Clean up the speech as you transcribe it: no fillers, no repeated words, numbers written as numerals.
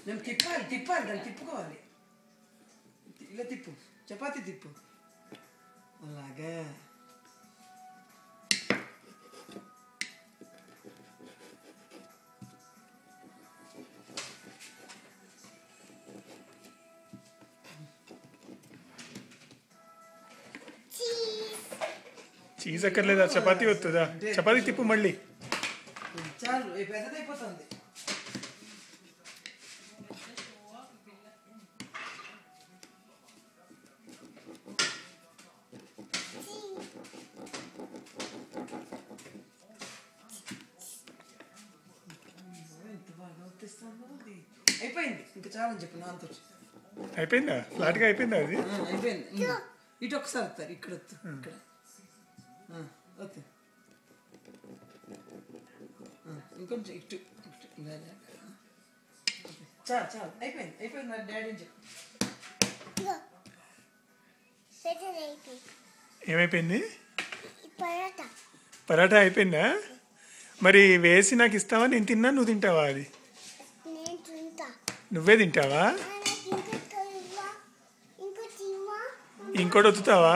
నేను తిప్పాలి దాన్ని తిప్పుకోవాలి. ఇలా తిప్పు, చపాతీ తిప్పు, అలాగా. చీజ్ అక్కర్లేదా? చపాతీ వస్తుందా? చపాతీ తిప్పు మళ్ళీ. చాలు, పెద్దదైపోతుంది. అయిపోయింది, ఇంకా చాలని చెప్పు. నాతో అయిపోయిందా? ఫ్లాట్గా అయిపోయిందా? అది అయిపోయింది. ఇటు ఒకసారి వస్తారు, ఇక్కడ వద్దు, ఇక్కడ వద్దు, ఇంకొంచెం ఇటు. చాలు చాలు, అయిపోయింది అయిపోయింది. నా డాడీ చెప్పు. ఏమైపోయింది? పరాటా అయిపోయిందా? మరి వేసి నాకు ఇస్తావా? నేను తిన్నా, నువ్వు తింటావా? అది నువ్వే తింటావా? ఇంకోటి వద్దుతావా?